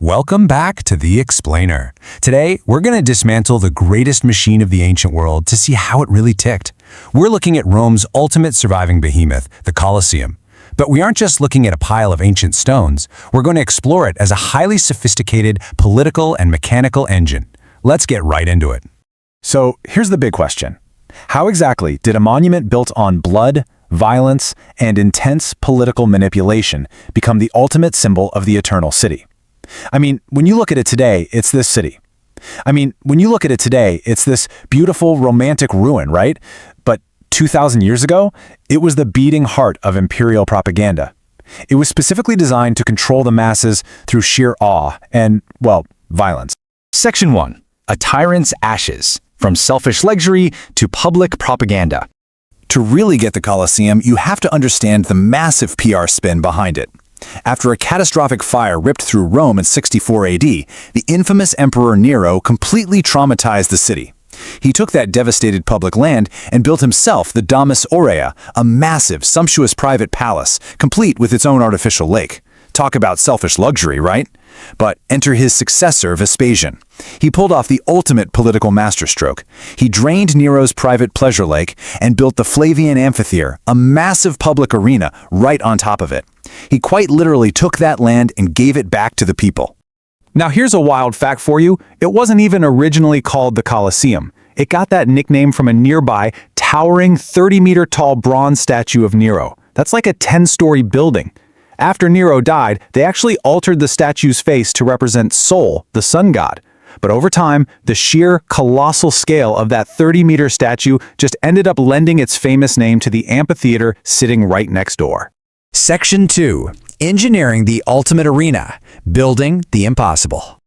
Welcome back to The Explainer. Today, we're going to dismantle the greatest machine of the ancient world to see how it really ticked. We're looking at Rome's ultimate surviving behemoth, the Colosseum. But we aren't just looking at a pile of ancient stones. We're going to explore it as a highly sophisticated political and mechanical engine. Let's get right into it. So here's the big question. How exactly did a monument built on blood, violence, and intense political manipulation become the ultimate symbol of the eternal city? I mean, when you look at it today, it's this city. It's this beautiful, romantic ruin, right? But 2,000 years ago, it was the beating heart of imperial propaganda. It was specifically designed to control the masses through sheer awe and, well, violence. Section 1. A tyrant's ashes. From selfish luxury to public propaganda. To really get the Colosseum, you have to understand the massive PR spin behind it. After a catastrophic fire ripped through Rome in 64 AD, the infamous Emperor Nero completely traumatized the city. He took that devastated public land and built himself the Domus Aurea, a massive, sumptuous private palace, complete with its own artificial lake. Talk about selfish luxury, right? But enter his successor, Vespasian. He pulled off the ultimate political masterstroke. He drained Nero's private pleasure lake and built the Flavian Amphitheater, a massive public arena, right on top of it. He quite literally took that land and gave it back to the people. Now here's a wild fact for you. It wasn't even originally called the Colosseum. It got that nickname from a nearby, towering 30-meter-tall bronze statue of Nero. That's like a 10-story building. After Nero died, they actually altered the statue's face to represent Sol, the sun god. But over time, the sheer, colossal scale of that 30-meter statue just ended up lending its famous name to the amphitheater sitting right next door. Section 2. Engineering the ultimate arena. Building the impossible.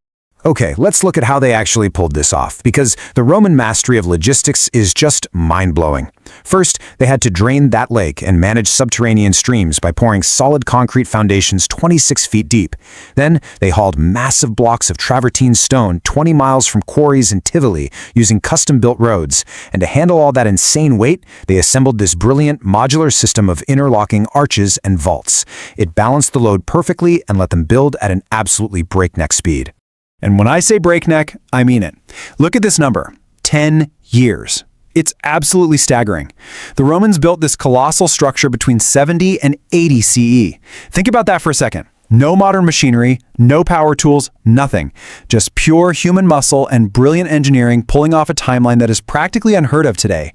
Okay, let's look at how they actually pulled this off, because the Roman mastery of logistics is just mind-blowing. First, they had to drain that lake and manage subterranean streams by pouring solid concrete foundations 26 feet deep. Then, they hauled massive blocks of travertine stone 20 miles from quarries in Tivoli using custom-built roads. And to handle all that insane weight, they assembled this brilliant modular system of interlocking arches and vaults. It balanced the load perfectly and let them build at an absolutely breakneck speed. And when I say breakneck, I mean it. Look at this number, 10 years. It's absolutely staggering. The Romans built this colossal structure between 70 and 80 CE. Think about that for a second. No modern machinery, no power tools, nothing. Just pure human muscle and brilliant engineering pulling off a timeline that is practically unheard of today.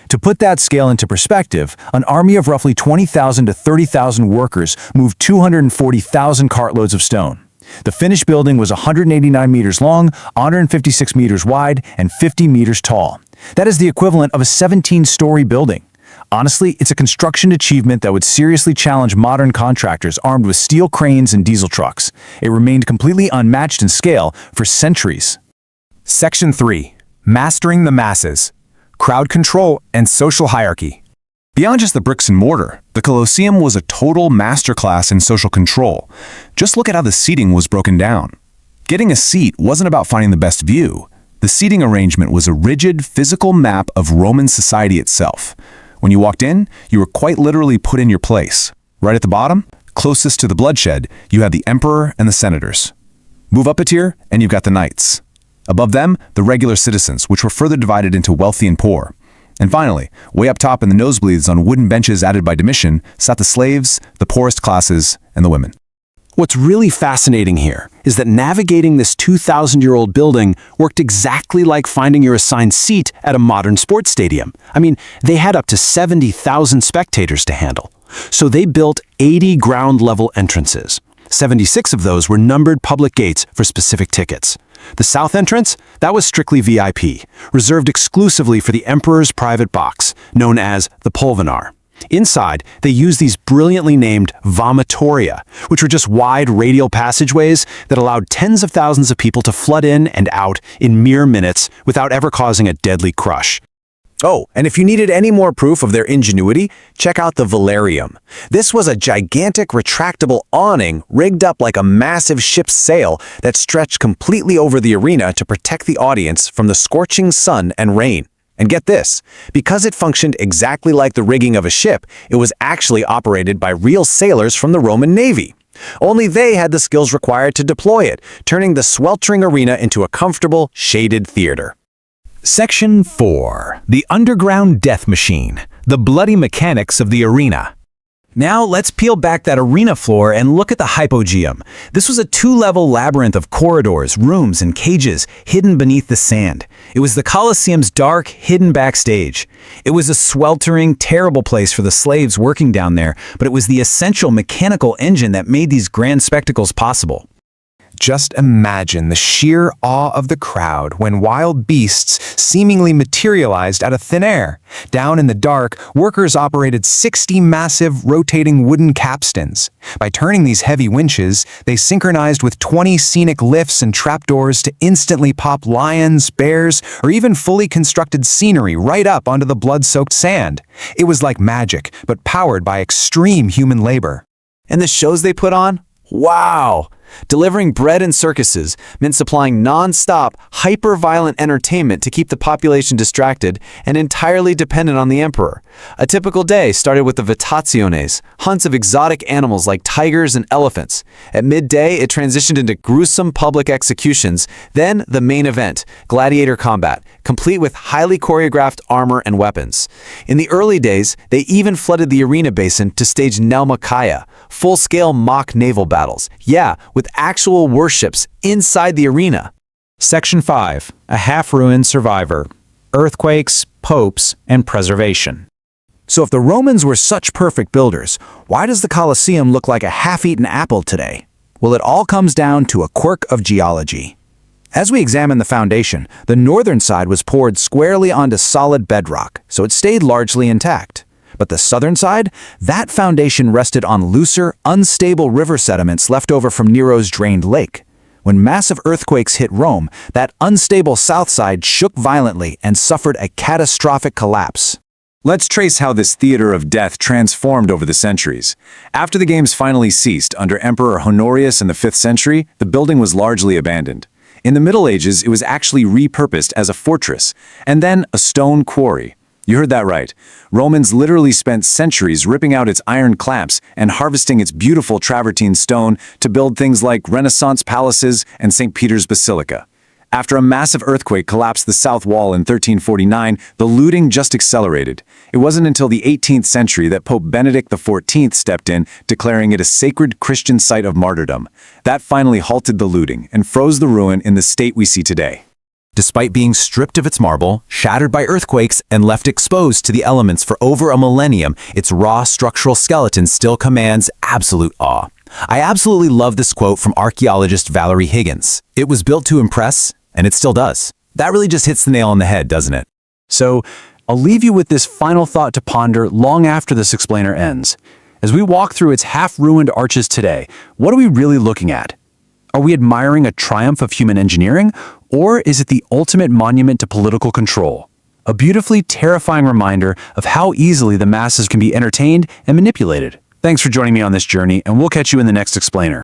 To put that scale into perspective, an army of roughly 20,000 to 30,000 workers moved 240,000 cartloads of stone. The finished building was 189 meters long, 156 meters wide, and 50 meters tall. That is the equivalent of a 17-story building. Honestly, it's a construction achievement that would seriously challenge modern contractors armed with steel cranes and diesel trucks. It remained completely unmatched in scale for centuries. Section 3. Mastering the masses. Crowd control and social hierarchy. Beyond just the bricks and mortar, the Colosseum was a total masterclass in social control. Just look at how the seating was broken down. Getting a seat wasn't about finding the best view. The seating arrangement was a rigid, physical map of Roman society itself. When you walked in, you were quite literally put in your place. Right at the bottom, closest to the bloodshed, you had the emperor and the senators. Move up a tier, and you've got the knights. Above them, the regular citizens, which were further divided into wealthy and poor. And finally, way up top in the nosebleeds on wooden benches added by Domitian, sat the slaves, the poorest classes, and the women. What's really fascinating here is that navigating this 2,000-year-old building worked exactly like finding your assigned seat at a modern sports stadium. I mean, they had up to 70,000 spectators to handle. So they built 80 ground-level entrances. 76 of those were numbered public gates for specific tickets. The south entrance, that was strictly VIP, reserved exclusively for the emperor's private box, known as the pulvinar. Inside, they used these brilliantly named vomitoria, which were just wide radial passageways that allowed tens of thousands of people to flood in and out in mere minutes without ever causing a deadly crush. Oh, and if you needed any more proof of their ingenuity, check out the velarium. This was a gigantic retractable awning rigged up like a massive ship's sail that stretched completely over the arena to protect the audience from the scorching sun and rain. And get this, because it functioned exactly like the rigging of a ship, it was actually operated by real sailors from the Roman Navy. Only they had the skills required to deploy it, turning the sweltering arena into a comfortable, shaded theater. Section 4. The Underground Death Machine. The bloody mechanics of the arena. Now let's peel back that arena floor and look at the hypogeum. This was a 2-level labyrinth of corridors, rooms, and cages hidden beneath the sand. It was the Colosseum's dark, hidden backstage. It was a sweltering, terrible place for the slaves working down there, but it was the essential mechanical engine that made these grand spectacles possible. Just imagine the sheer awe of the crowd when wild beasts seemingly materialized out of thin air. Down in the dark, workers operated 60 massive rotating wooden capstans. By turning these heavy winches, they synchronized with 20 scenic lifts and trapdoors to instantly pop lions, bears, or even fully constructed scenery right up onto the blood-soaked sand. It was like magic, but powered by extreme human labor. And the shows they put on? Wow! Delivering bread and circuses meant supplying non-stop, hyper-violent entertainment to keep the population distracted and entirely dependent on the emperor. A typical day started with the vitationes, hunts of exotic animals like tigers and elephants. At midday, it transitioned into gruesome public executions, then the main event, gladiator combat, complete with highly choreographed armor and weapons. In the early days, they even flooded the arena basin to stage Nelmakaya, full-scale mock naval battles. Yeah, with actual warships inside the arena. Section 5. A half-ruined survivor. Earthquakes, popes, and preservation. So if the Romans were such perfect builders, why does the Colosseum look like a half-eaten apple today? Well, it all comes down to a quirk of geology. As we examine the foundation, the northern side was poured squarely onto solid bedrock, so it stayed largely intact. But the southern side, that foundation rested on looser, unstable river sediments left over from Nero's drained lake. When massive earthquakes hit Rome, that unstable south side shook violently and suffered a catastrophic collapse. Let's trace how this theater of death transformed over the centuries. After the games finally ceased under Emperor Honorius in the 5th century, the building was largely abandoned. In the Middle Ages, it was actually repurposed as a fortress, and then a stone quarry. You heard that right. Romans literally spent centuries ripping out its iron clamps and harvesting its beautiful travertine stone to build things like Renaissance palaces and St. Peter's Basilica. After a massive earthquake collapsed the south wall in 1349, the looting just accelerated. It wasn't until the 18th century that Pope Benedict XIV stepped in, declaring it a sacred Christian site of martyrdom. That finally halted the looting and froze the ruin in the state we see today. Despite being stripped of its marble, shattered by earthquakes, and left exposed to the elements for over a millennium, its raw structural skeleton still commands absolute awe. I absolutely love this quote from archaeologist Valerie Higgins. It was built to impress, and it still does. That really just hits the nail on the head, doesn't it? So, I'll leave you with this final thought to ponder long after this explainer ends. As we walk through its half-ruined arches today, what are we really looking at? Are we admiring a triumph of human engineering, or is it the ultimate monument to political control? A beautifully terrifying reminder of how easily the masses can be entertained and manipulated. Thanks for joining me on this journey, and we'll catch you in the next explainer.